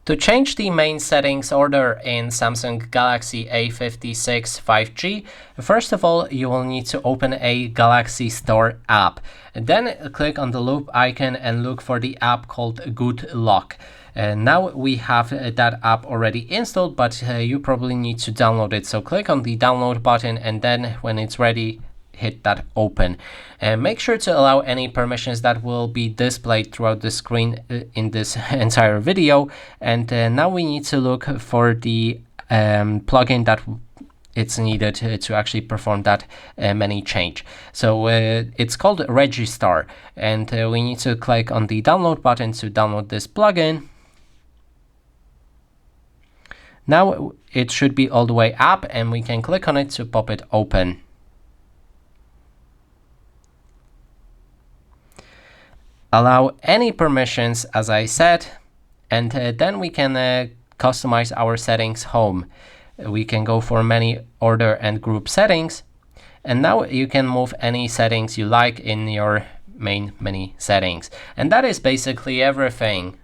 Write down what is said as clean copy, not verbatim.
To change the main settings order in Samsung Galaxy A56 5G, first of all, you will need to open a Galaxy Store app. And then click on the loop icon and look for the app called Good Lock. Now we have that app already installed, but you probably need to download it. So click on the download button, and then when it's ready, hit that open. And make sure to allow any permissions that will be displayed throughout the screen in this entire video. And now we need to look for the plugin that it's needed to actually perform that menu change. So it's called Registar, and we need to click on the download button to download this plugin. Now it should be all the way up, and we can click on it to pop it open. Allow any permissions, as I said, and then we can customize our settings home. We can go for menu, order, and group settings, and now you can move any settings you like in your main menu settings. And that is basically everything.